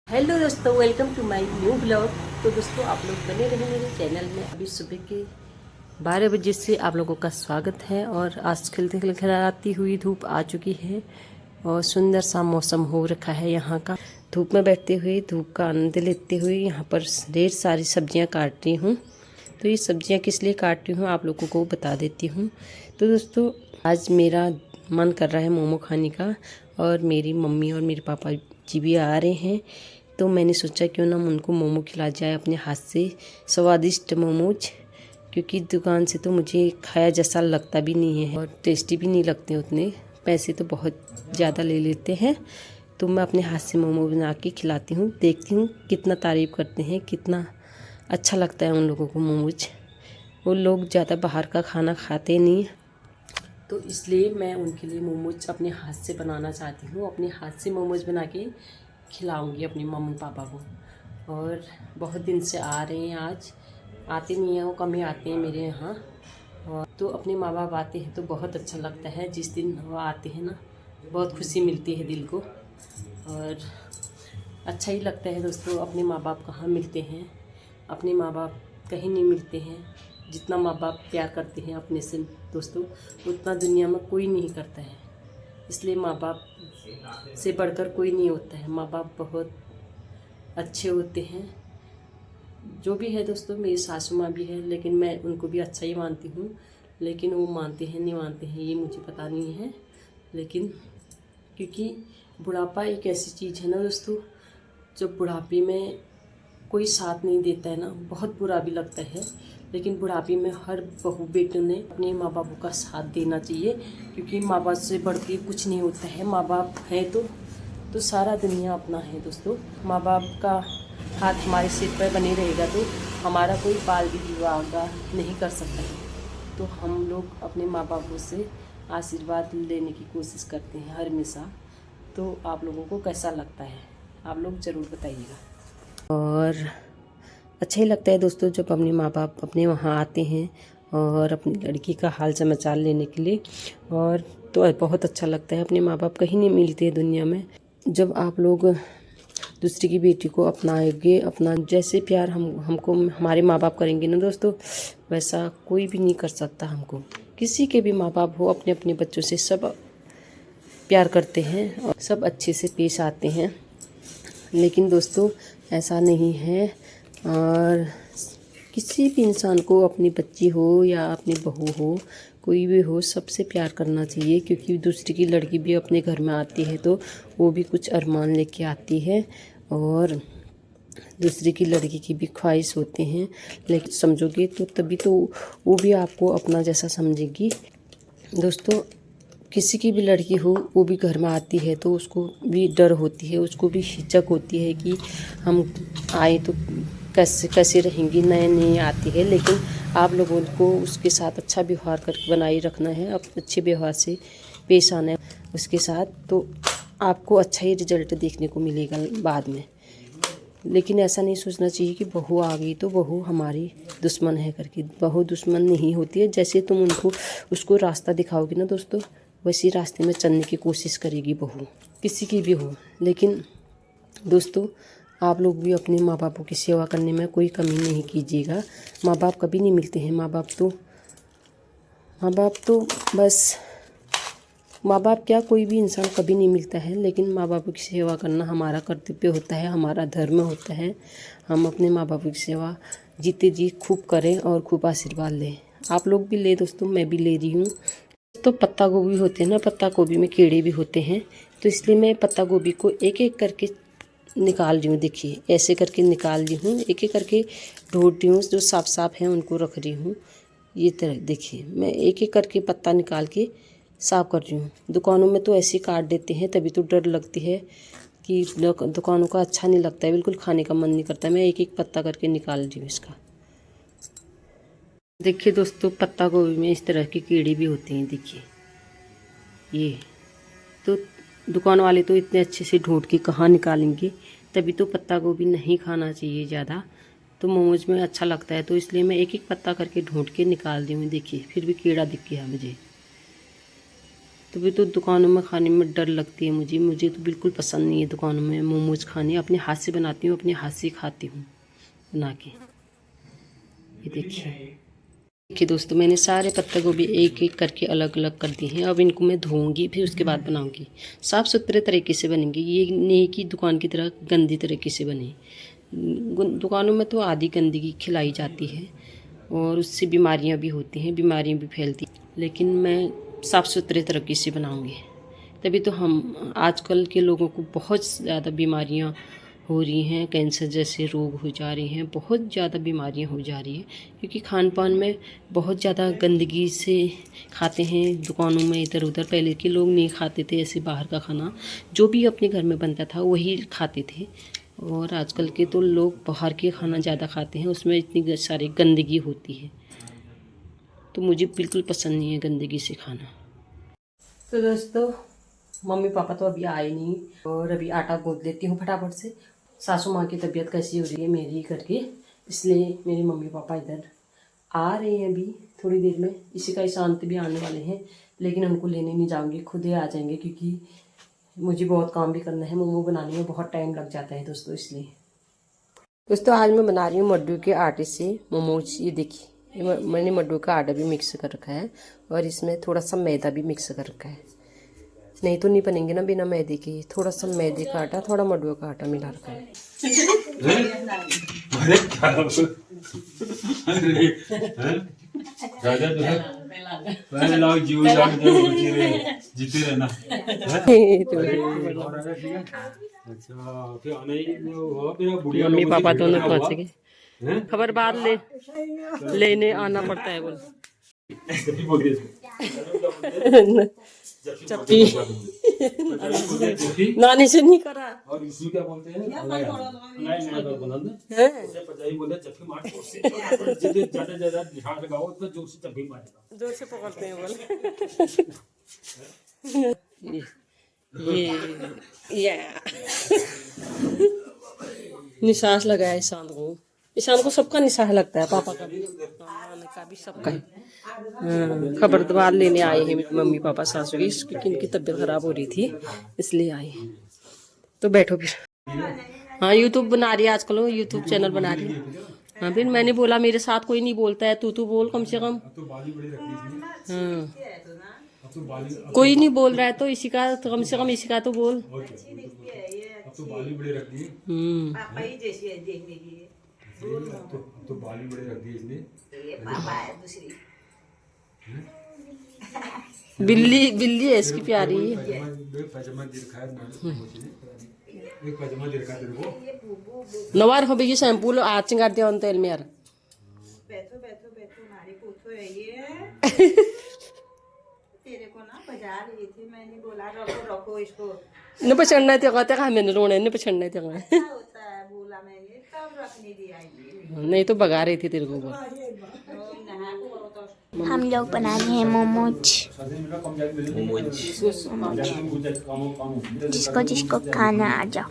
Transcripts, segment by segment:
Hello दोस्तों, welcome to my new blog. तो दोस्तों, आप लोग बने रहे मेरे चैनल में। अभी सुबह के 12 बजे से आप लोगों का स्वागत है। और आज खिलते खिलखिलाती हुई धूप आ चुकी है और सुंदर सा मौसम हो रखा है यहाँ का। धूप में बैठते हुए, धूप का आनंद लेते हुए यहाँ पर ढेर सारी सब्जियाँ काट रही हूँ। तो ये सब्जियाँ किस लिए काट रही हूँ आप लोगों को बता देती हूँ। तो दोस्तों, आज मेरा मन कर रहा है मोमो खाने का, और मेरी मम्मी और मेरे पापा जी भी आ रहे हैं। तो मैंने सोचा क्यों ना उनको मोमो खिला जाए अपने हाथ से, स्वादिष्ट मोमोज। क्योंकि दुकान से तो मुझे खाया जैसा लगता भी नहीं है और टेस्टी भी नहीं लगते उतने, पैसे तो बहुत ज़्यादा ले लेते हैं। तो मैं अपने हाथ से मोमो बना के खिलाती हूँ, देखती हूँ कितना तारीफ़ करते हैं, कितना अच्छा लगता है उन लोगों को मोमोज। वो लोग ज़्यादा बाहर का खाना खाते नहीं, तो इसलिए मैं उनके लिए मोमोज अपने हाथ से बनाना चाहती हूँ। अपने हाथ से मोमोज बना के खिलाऊंगी अपनी मम्मी पापा को। और बहुत दिन से आ रहे हैं, आज आते नहीं हैं, वो कम ही आते हैं मेरे यहाँ। और तो अपने माँ बाप आते हैं तो बहुत अच्छा लगता है। जिस दिन वो आते हैं ना, बहुत खुशी मिलती है दिल को, और अच्छा ही लगता है। दोस्तों, अपने माँ बाप कहाँ मिलते हैं, अपने माँ बाप कहीं नहीं मिलते हैं। जितना माँ बाप प्यार करते हैं अपने से दोस्तों, उतना दुनिया में कोई नहीं करता है। इसलिए माँ बाप से बढ़कर कोई नहीं होता है। माँ बाप बहुत अच्छे होते हैं। जो भी है दोस्तों, मेरी सासू माँ भी है, लेकिन मैं उनको भी अच्छा ही मानती हूँ। लेकिन वो मानते हैं नहीं मानते हैं ये मुझे पता नहीं है। लेकिन क्योंकि बुढ़ापा एक ऐसी चीज़ है ना दोस्तों, जब बुढ़ापे में कोई साथ नहीं देता है ना, बहुत बुरा भी लगता है। लेकिन बुढ़ापे में हर बहू बेटे ने अपने माँ बापों का साथ देना चाहिए, क्योंकि माँ बाप से बढ़ के कुछ नहीं होता है। माँ बाप है तो सारा दुनिया अपना है दोस्तों। माँ बाप का हाथ हमारे सिर पर बने रहेगा तो हमारा कोई बाल भी विवाह नहीं कर सकता है। तो हम लोग अपने माँ बापों से आशीर्वाद लेने की कोशिश करते हैं हर हमेशा। तो आप लोगों को कैसा लगता है, आप लोग ज़रूर बताइएगा। और अच्छा ही लगता है दोस्तों जब अपने माँ बाप अपने वहाँ आते हैं और अपनी लड़की का हाल समाचार लेने के लिए। और तो बहुत अच्छा लगता है। अपने माँ बाप कहीं नहीं मिलते दुनिया में। जब आप लोग दूसरी की बेटी को अपनाएंगे, अपना जैसे प्यार हमको हमारे माँ बाप करेंगे ना दोस्तों, वैसा कोई भी नहीं कर सकता हमको। किसी के भी माँ बाप हो, अपने अपने बच्चों से सब प्यार करते हैं और सब अच्छे से पेश आते हैं। लेकिन दोस्तों, ऐसा नहीं है। और किसी भी इंसान को, अपनी बच्ची हो या अपनी बहू हो, कोई भी हो, सबसे प्यार करना चाहिए। क्योंकि दूसरी की लड़की भी अपने घर में आती है तो वो भी कुछ अरमान लेके आती है, और दूसरी की लड़की की भी ख्वाहिश होते हैं। लेकिन समझोगे तो तभी तो वो भी आपको अपना जैसा समझेगी। दोस्तों, किसी की भी लड़की हो, वो भी घर में आती है तो उसको भी डर होती है, उसको भी हिचक होती है कि हम आए तो कैसे कैसे रहेंगी, नए नए आती है। लेकिन आप लोगों को उसके साथ अच्छा व्यवहार करके बनाए रखना है, अब अच्छे व्यवहार से पेश आना है उसके साथ, तो आपको अच्छा ही रिजल्ट देखने को मिलेगा बाद में। लेकिन ऐसा नहीं सोचना चाहिए कि बहू आ गई तो बहू हमारी दुश्मन है करके। बहू दुश्मन नहीं होती है। जैसे तुम उसको रास्ता दिखाओगे ना दोस्तों, वैसे रास्ते में चलने की कोशिश करेगी बहू, किसी की भी हो। लेकिन दोस्तों, आप लोग भी अपने माँ बापों की सेवा करने में कोई कमी नहीं कीजिएगा। माँ बाप कभी नहीं मिलते हैं। माँ बाप तो बस, माँ बाप क्या, कोई भी इंसान कभी नहीं मिलता है। लेकिन माँ बापों की सेवा करना हमारा कर्तव्य होता है, हमारा धर्म होता है। हम अपने माँ बापों की सेवा जीते जी खूब करें और खूब आशीर्वाद लें। आप लोग भी ले दोस्तों, मैं भी ले रही हूँ। तो पत्ता गोभी होते हैं ना, पत्ता गोभी में कीड़े भी होते हैं, तो इसलिए मैं पत्ता गोभी को एक एक करके निकाल रही हूँ। देखिए, ऐसे करके निकाल रही हूँ, एक एक करके ढूंढ रही हूँ। जो साफ साफ है उनको रख रही हूँ। ये तरह देखिए, मैं एक एक करके पत्ता निकाल के साफ कर रही हूँ। दुकानों में तो ऐसे काट देते हैं, तभी तो डर लगती है कि दुकानों का अच्छा नहीं लगता है, बिल्कुल खाने का मन नहीं करता। मैं एक एक पत्ता करके निकाल रही हूँ इसका। देखिए दोस्तों, पत्ता गोभी में इस तरह के कीड़े भी होते हैं। देखिए, ये तो दुकान वाले तो इतने अच्छे से ढूंढ के कहाँ निकालेंगे। तभी तो पत्ता गोभी नहीं खाना चाहिए ज़्यादा, तो मोमोज में अच्छा लगता है। तो इसलिए मैं एक एक पत्ता करके ढूंढ के निकाल दी हूँ। देखिए, फिर भी कीड़ा दिख गया मुझे। तभी तो दुकानों में खाने में डर लगती है मुझे तो बिल्कुल पसंद नहीं है दुकानों में मोमोज खाने। अपने हाथ से बनाती हूँ, अपने हाथ से खाती हूँ बना के। ये देखिए दोस्तों, मैंने सारे पत्ता गोभी एक एक करके अलग अलग कर दिए हैं। अब इनको मैं धोऊंगी, फिर उसके बाद बनाऊंगी। साफ़ सुथरे तरीके से बनेंगे, ये नहीं कि दुकान की तरह गंदी तरीके से बने। दुकानों में तो आधी गंदगी खिलाई जाती है और उससे बीमारियां भी होती हैं, बीमारियां भी फैलती हैं। लेकिन मैं साफ़ सुथरे तरीके से बनाऊंगी, तभी तो हम आजकल के लोगों को बहुत ज़्यादा बीमारियां हो रही हैं, कैंसर जैसे रोग हो जा रहे हैं, बहुत ज़्यादा बीमारियां हो जा रही हैं, क्योंकि खान पान में बहुत ज़्यादा गंदगी से खाते हैं दुकानों में इधर उधर। पहले के लोग नहीं खाते थे ऐसे बाहर का खाना, जो भी अपने घर में बनता था वही खाते थे। और आजकल के तो लोग बाहर के खाना ज़्यादा खाते हैं, उसमें इतनी सारी गंदगी होती है, तो मुझे बिल्कुल पसंद नहीं है गंदगी से खाना। तो दोस्तों, मम्मी पापा तो अभी आए नहीं और अभी आटा गूंथ लेती हूँ फटाफट से। सासू माँ की तबीयत कैसी हो रही है मेरी करके, इसलिए मेरे मम्मी पापा इधर आ रहे हैं अभी थोड़ी देर में। इसी का ईशांत भी आने वाले हैं, लेकिन उनको लेने नहीं जाऊँगी, खुद ही आ जाएंगे, क्योंकि मुझे बहुत काम भी करना है। मोमो बनाने में बहुत टाइम लग जाता है दोस्तों, इसलिए। दोस्तों, आज मैं बना रही हूँ मड्डू के आटे से मोमोज। ये देखिए, मैंने मड्डू का आटा भी मिक्स कर रखा है और इसमें थोड़ा सा मैदा भी मिक्स कर रखा है, नहीं तो नहीं बनेंगे ना बिना मैदे के। थोड़ा सा मैदे का आटा, थोड़ा मडुआ का आटा मिला रखा है। मम्मी पापा दोनों पहुंच गए, खबर बाद लेने आना पड़ता है बोल। चप्पी नानी से नहीं करा। और इसमें क्या बोलते हैं, ज्यादा ज्यादा ध्यान लगाओ, तो जोर से चप्पी मारेगा, जोर से पकड़ते हैं बोल। ये निशास लगाया ईशान को। ईशान को सबका निशाह लगता है, पापा का भी सबका है। खबरदार लेने आए हैं मेरे मम्मी पापा सासू की, क्योंकि इनकी तबीयत खराब हो रही थी इसलिए आए हैं। तो बैठो फिर। हाँ, यूट्यूब बना रही है आजकल, वो यूट्यूब चैनल बना रही है। हाँ, फिर मैंने बोला मेरे साथ कोई नहीं बोलता है, तू बोल कम से कम। हाँ, कोई नहीं बोल रहा है तो इसी का, तो कम से कम इसी का तो बोल। तो बाली बड़े रख दिए इसने। ये पापा है दूसरी बिल्ली है इसकी प्यारी। नवार हो गई शैम्पू लो आज चिंगार दिया तेल में यार। बैठो नारी पूछो ये तेरे को ना बजा रही थी, मैंने बोला रखो इसको। न पछड़ना है कहते कहा मैंने रोने न पछड़ना है होता है, बोला मैंने तब रखने दिया। नहीं तो भगा रही थी तेरे को। हम लोग बना रहे हैं मोमोज, जिसको जिसको खाना आ जाओ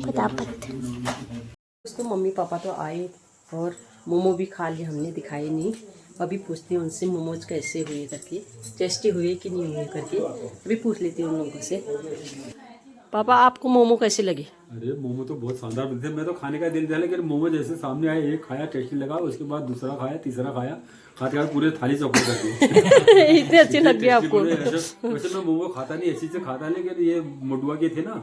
फटाफट। दोस्तों, मम्मी पापा तो आए और मोमो भी खा लिए हमने, दिखाए नहीं। अभी पूछती हूँ उनसे मोमोज कैसे हुए करके, टेस्टी हुए कि नहीं हुए करके, अभी पूछ लेती हूँ उन लोगों से। पापा, आपको मोमो कैसे लगे? अरे मोमो तो बहुत शानदार बनते हैं, मैं तो खाने का दिल था, लेकिन मोमो जैसे सामने आए, एक खाया टेस्टी लगा, उसके बाद दूसरा खाया, तीसरा खाया, खाते खाते पूरे थाली चौपट कर दी। इतने अच्छे लग गए आपको? वैसे मैं मोमो खाता नहीं, ऐसी से खाता, लेकिन ये मडुआ के थे ना,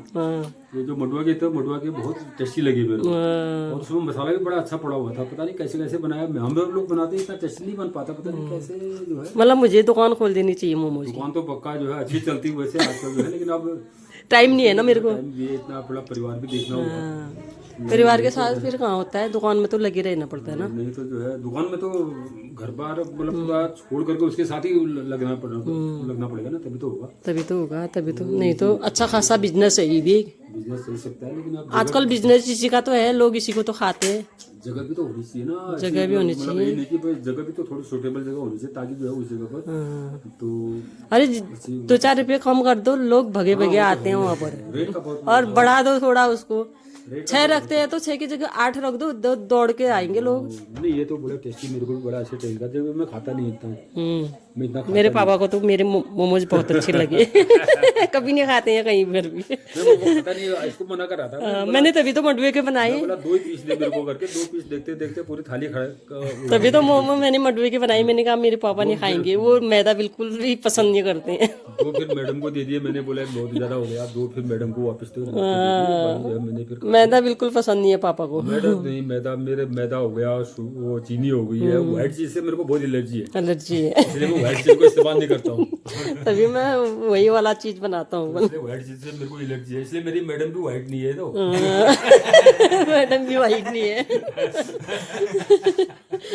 ये जो मडुआ के थे, मडुआ के बहुत टेस्टी लगे मेरे को। और उसमें मसाला भी बड़ा अच्छा पड़ा हुआ था, पता नहीं कैसे कैसे बनाया। हम लोग बनाते हैं, इतना टेस्टी नहीं बन पाता, पता नहीं कैसे जो है। मतलब मुझे दुकान खोल देनी चाहिए मोमोज की। दुकान तो पक्का जो है अच्छी चलती है वैसे आजकल जो है, लेकिन अब टाइम नहीं है ना मेरे को, ये इतना बड़ा परिवार भी देखना होगा। परिवार के साथ फिर कहाँ होता है, दुकान में तो लगे रहना पड़ता है ना। नहीं तो जो है दुकान में तो घर बार मतलब पूरा छोड़ करके उसके साथ ही लगना पड़ेगा ना, तभी तो होगा। तभी तो नहीं तो अच्छा खासा बिजनेस है ये भी, बिजनेस चल सकता है। लेकिन आजकल बिजनेस इसी का तो है, लोग इसी को तो खाते हैं। जगह भी तो होनी चाहिए ना, जगह भी होनी चाहिए, नहीं कि जगह भी तो थोड़ी सूटेबल जगह होनी चाहिए, ताकि जो है उस जगह पर तो अरे 2-4 रुपये कम कर दो, लोग भगे आते हैं वहाँ पर, और बढ़ा दो थोड़ा उसको, 6 रखते हैं तो 6 की जगह 8 रख दो, दौड़ के आएंगे लोग। नहीं ये तो बड़ा टेस्टी, मेरे को भी बड़ा अच्छा टेस्ट करता है, मैं खाता नहीं इतना। मैं इतना मेरे पापा को तो मेरे मोमोज बहुत अच्छे लगे। कभी नहीं खाते हैं कहीं पर भी। मैं खाता नहीं, इसको मना कर रहा था। मैंने तभी तो मंडुए के बनाए, बोला 2 ही पीस दे मेरे को करके, 2 पीस देखते देखते पूरी थाली तभी तो मोमो मैंने मंडुए के बनाई। मैंने कहा मेरे पापा नहीं खाएंगे, वो मैदा बिल्कुल भी पसंद नहीं करते हैं। 2 फिर मैडम को दे दिए, मैंने बोला बहुत ज्यादा हो गया, 2 फिर मैडम को वापस तो मैंने फिर मैदा बिल्कुल पसंद नहीं है पापा को। मैदा नहीं, मैदा मेरे मैदा हो गया, वो चीनी हो गई है, व्हाइट चीज से मेरे को बहुत एलर्जी है, एलर्जी है, इसलिए मैं व्हाइट चीज को इस्तेमाल नहीं करता हूँ। तभी मैं वही वाला चीज बनाता हूँ। व्हाइट चीज से मेरे को एलर्जी है, इसलिए मेरी मैडम भी व्हाइट नहीं है। तो मैडम भी वाइट नहीं है।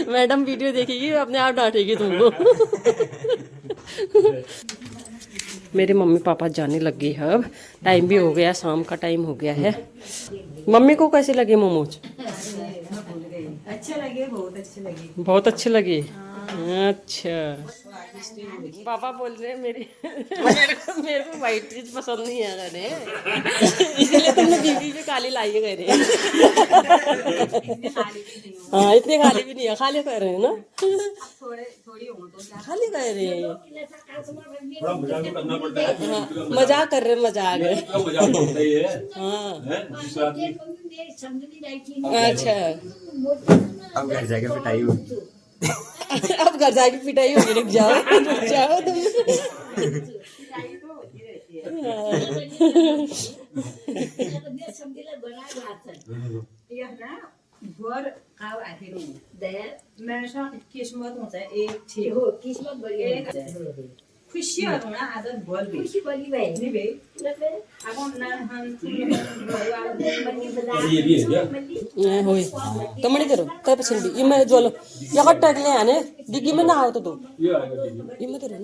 मैडम वीडियो देखेगी अपने आप डांटेगी तुमको। मेरे मम्मी पापा जाने लग गए हैं, अब टाइम भी हो गया, शाम का टाइम हो गया है। मम्मी को कैसे लगे मोमोज? अच्छे लगे, बहुत अच्छे लगे। बहुत अच्छे लगे। अच्छा, पापा बोल रहे हैं मेरे को व्हाइट चीज पसंद नहीं है, अरे इसलिए तुमने बीबी भी काली लाई है, कह रहे हैं। हाँ इतने खाली भी नहीं है, खाली कह रहे हैं ना, खाली कह रहे हैं। थोड़ा मजाक तो करना पड़ता है। हाँ, मजाक कर रहे हैं, मजाक है। मजाक तो होता ही है। हाँ दूसरा आदमी अच्छा, अब घर जाके पिटाई होगी। अब घर जाके पिटाई होगी, रुक जाओ तुम। यह ना घर खाव आहे मैं किस्मत होता है एक छे हो किस्मत बड़ी खुशी हो ना आदत बोल भी खुशी बोली भाई नहीं भाई अब ना हम ये भी है क्या? होय कमणी करो काय पसंद भी इमे जोलो या टगले आने डिग्गी में ना आओ तो ये आएगा डिग्गी। इमे तो ना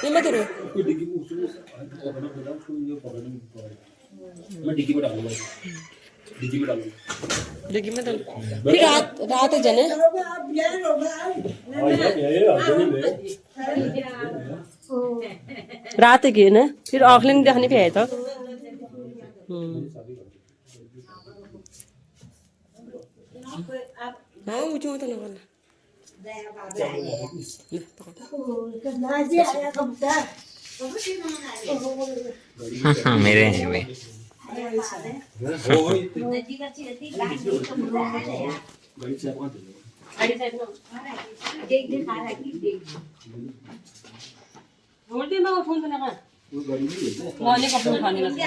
इमे तो ये डिग्गी में उसमें पकड़ना पड़ेगा, उसको ये पकड़ना पड़ेगा। मैं डिग्गी में डालूंगा, डिग्गी में डालूंगा, डिग्गी में तो फिर रात जने रात के ना फिर ऑकलैंड देखने पे आया था। हाँ मुझे तो नहीं मेरे हैं वे। फोन करना मौली कपड़े उठाने लगे।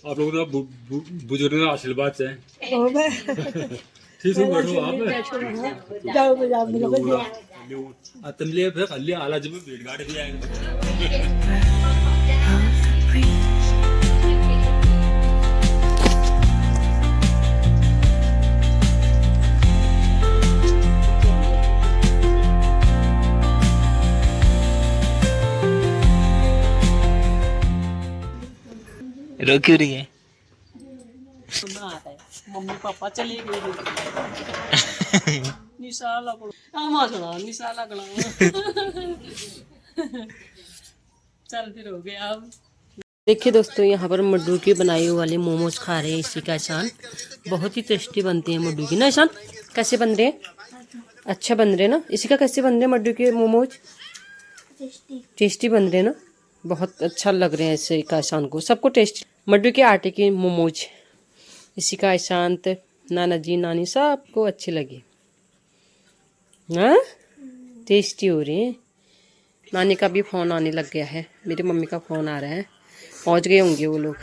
आप लोग ना बुजुर्ग का आशीर्वाद से ठीक है, बैठो आप तुमले फिर कल आला जब भेड़ गाड़ी भी आएंगे। रो क्यों रही है? मम्मी पापा चले गए निशा लगलो निशा लगलो चल फिर हो गया। अब देखिए दोस्तों, यहाँ पर मड्डू के बनाए वाले मोमोज खा रहे हैं इसी का ईशान। बहुत ही टेस्टी बनते हैं मड्डू की ना ईशान। कैसे बन रहे हैं? अच्छा बन रहे ना। इसी का कैसे बन रहे हैं मड्डू के मोमोज? टेस्टी बन रहे ना, बहुत अच्छा लग रहे हैं इसे का ईशान को, सबको टेस्टी। मड्डू के आटे के मोमोज इसी का ईशांत, नाना जी नानी सबको अच्छे लगे। हाँ टेस्टी हो रहे हैं। नानी का भी फ़ोन आने लग गया है, मेरी मम्मी का फ़ोन आ रहा है, पहुंच गए होंगे वो लोग।